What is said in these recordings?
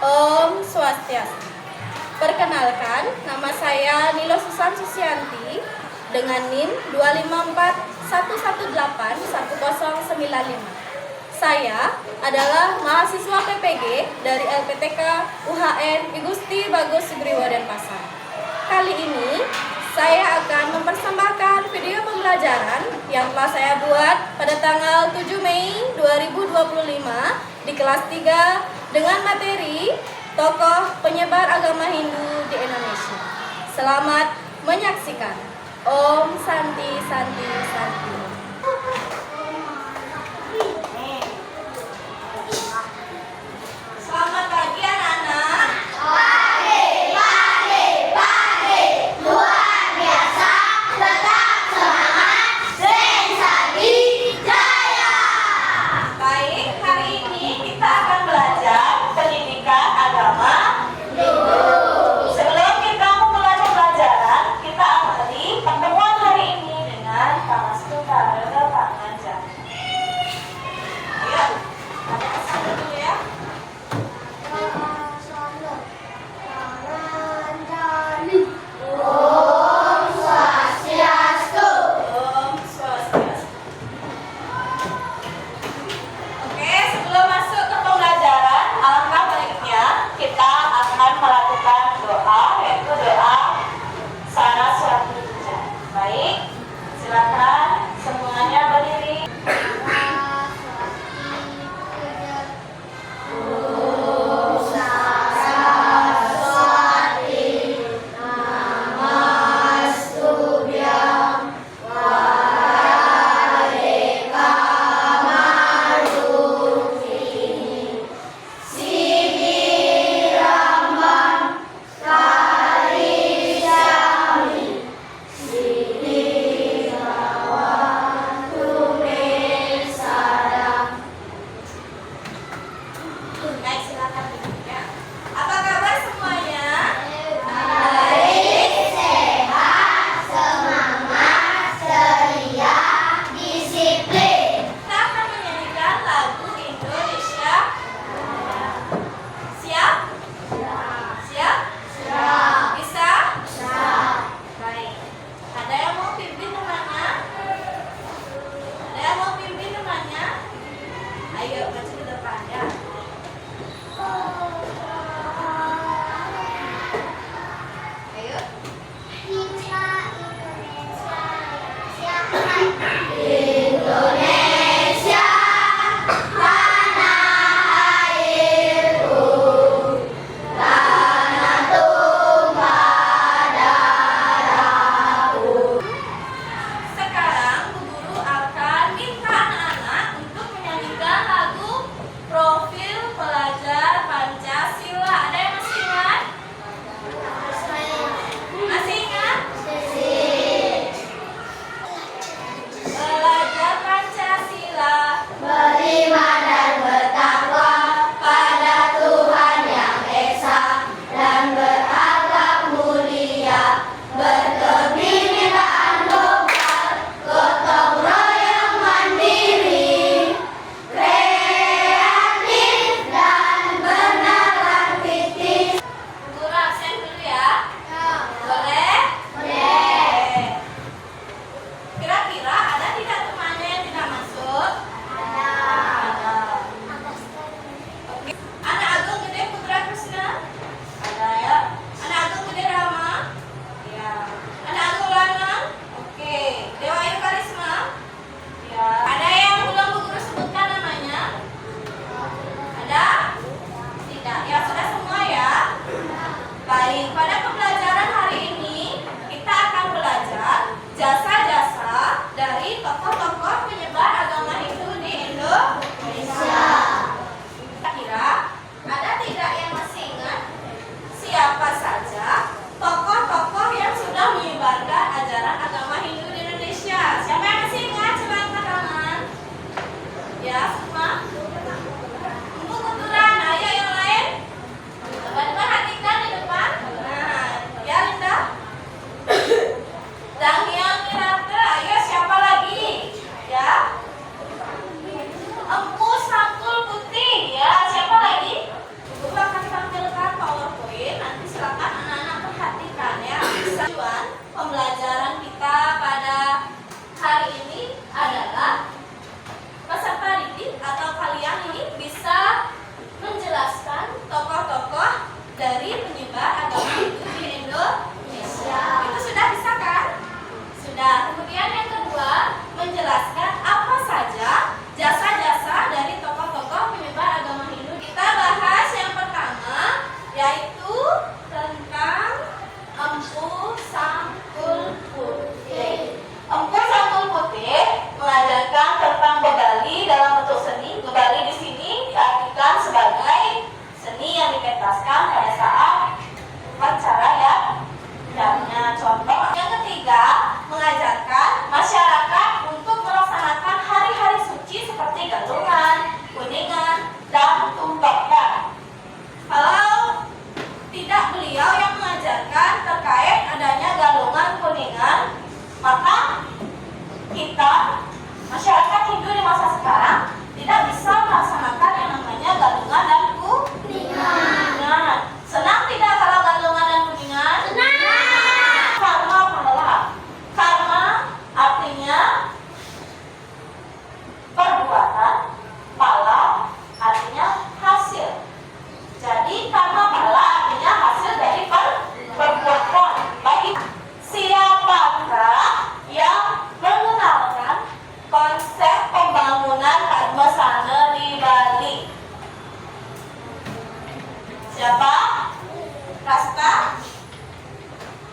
Om Swastiastu. Perkenalkan, nama saya Nilo Susan Susianti dengan NIM 25411811095. Saya adalah mahasiswa PPG dari LPTK UHN Igusti Bagus Sugriwo Denpasar. Kali ini saya akan mempersembahkan video pembelajaran yang telah saya buat pada tanggal 7 Mei 2025 di kelas 3 dengan materi tokoh penyebar agama Hindu di Indonesia. Selamat menyaksikan. Om Santi Santi Santi. Selamat pagi anak-anak. Luar biasa, tetap semangat, sensasi jaya. Baik, hari ini kita akan belajar pendidikan agama Hindu. Sebelum kita memulai pembelajaran, kita awali pertemuan hari ini dengan Namaste Tangan dipentaskan pada saat upacara ya. Damnya contoh. Yang ketiga, mengajarkan masyarakat untuk melaksanakan hari-hari suci seperti galungan, kuningan, dan tumbakan. Kalau tidak beliau yang mengajarkan terkait adanya galungan, kuningan, maka kita masyarakat Hindu di masa sekarang tidak bisa melaksanakan yang namanya galungan dan kuningan. Senang tidak kalau galungan dan kuningan? Senang. Karma adalah karma artinya perbuatan, pala artinya hasil. Jadi karma pala artinya hasil dari perbuatan. Bagi siapakah yang mengenalkan konsep pembangunan Padmasana di Bali? Siapa? Rasta?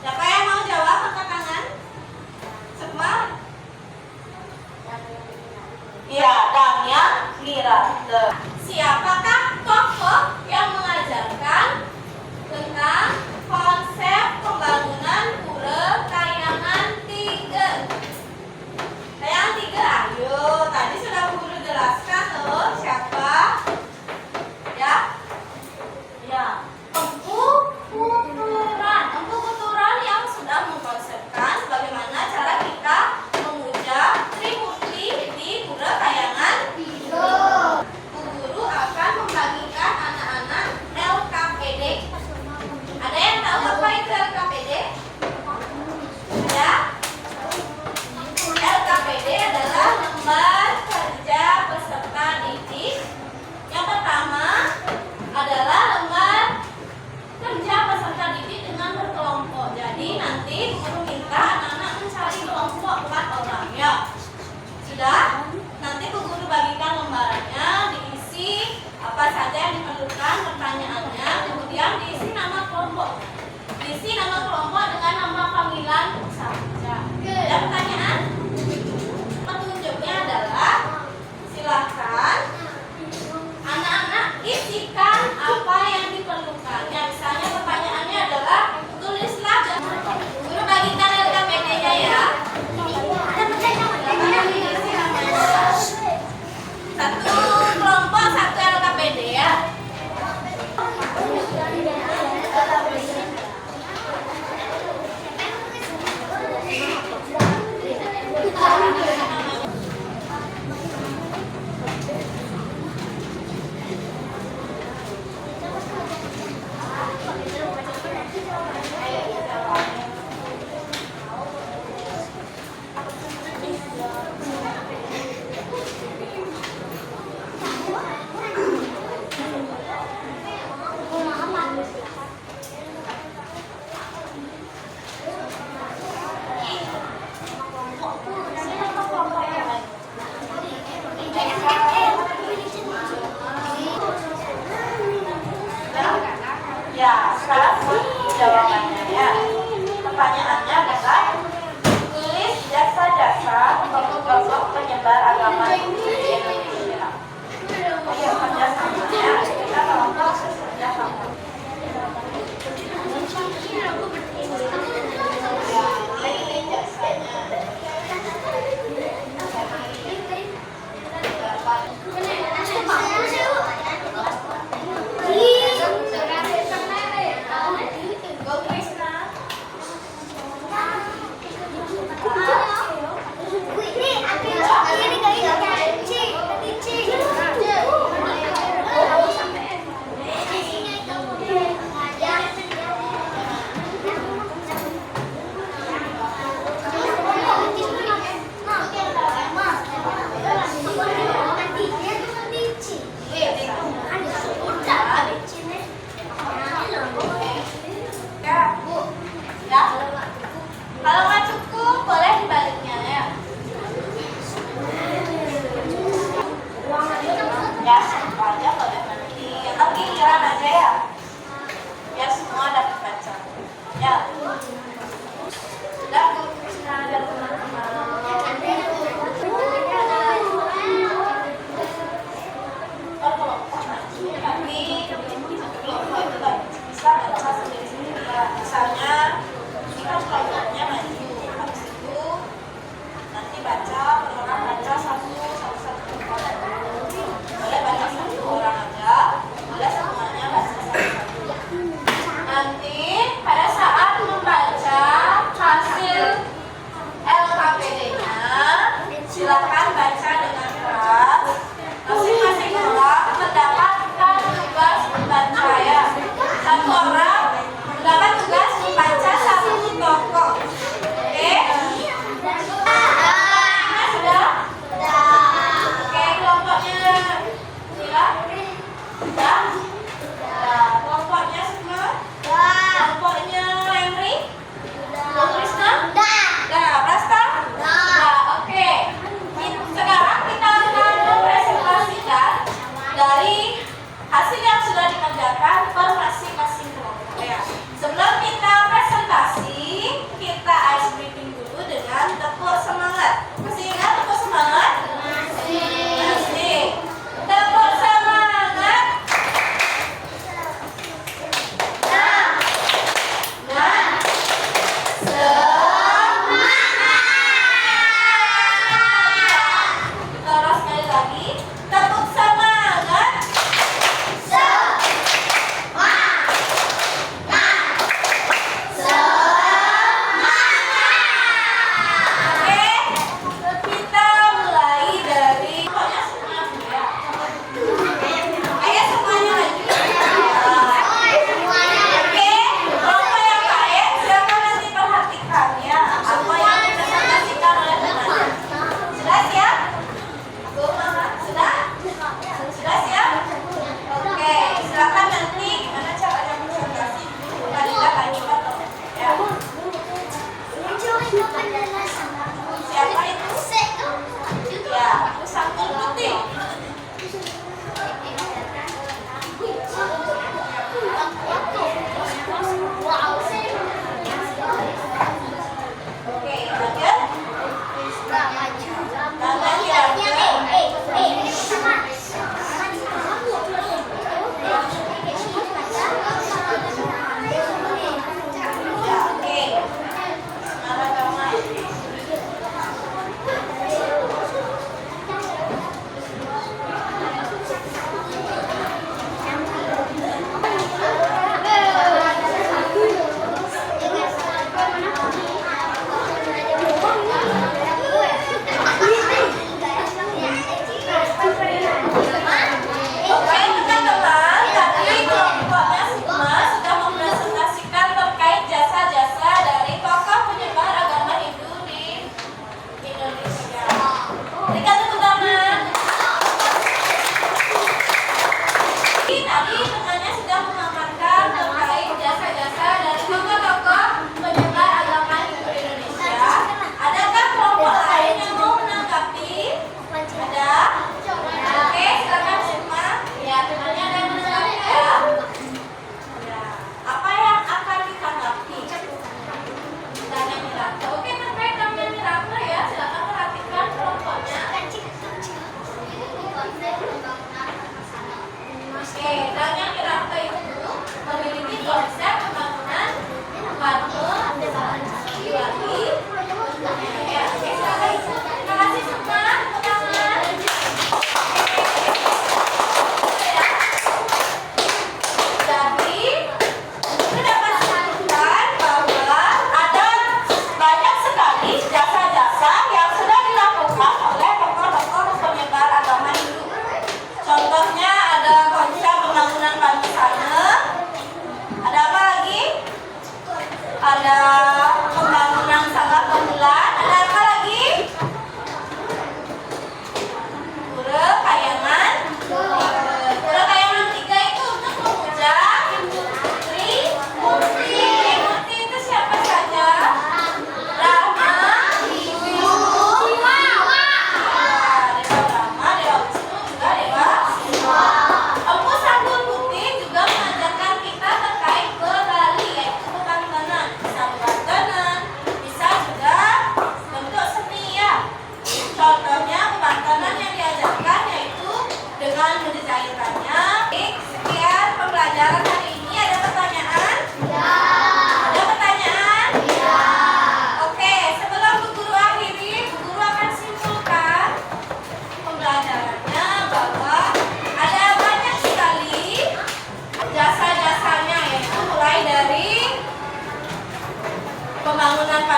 Siapa yang mau jawab, angkat tangan? Semua? Iya, Damyan Miranda. Siapakah tokoh yang mengajarkan tentang konsep pembangunan Pura Kayangan 3? Kayangan 3, ayo. Tadi sudah guru jelaskan loh. Siapa? Ya? Ya. Empu Kuturan yang sudah mengkonsepkan bagaimana cara kita memuja Trimurti di Pura Kayangan 3. Bu Guru akan membagikan anak-anak LKPD. Ada yang tahu apa itu LKPD? Ya? LKPD adalah lembar kerja peserta didik. Yang pertama adalah lembar kerja peserta didik dengan berkelompok. Jadi nanti guru minta anak-anak mencari kelompok 4 orang ya. Sudah? Nanti Bu Guru bagikan lembarannya, diisi apa saja yang diperlukan pertanyaannya, kemudian diisi nama kelompok. Diisi nama kelompok dengan nama panggilan saja. Ada pertanyaan? Petunjuknya adalah silahkan anak-anak isikan apa yang diperlukan. Ya, misalnya pertanyaannya adalah tulislah guru bagikan LKPD-nya ya. Diisi namanya. Satu kelompok satu LKPD ya. Ya, sekarang jawabannya ya. Pertanyaannya adalah tulis jasa-jasa tokoh-tokoh penyebar agama di Indonesia. Ayo kerjasamanya, kita kelompok kerjasama. Ya, ini jasanya. Go Krishna. Kalau nggak cukup, boleh dibaliknya ya. Ya, semua aja boleh nanti. Atau giliran aja ya. Biar semua dapat baca. Ya. Sudah, Bu Krishna dan teman-teman. Tapi kelompok itu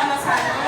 Sama-sama.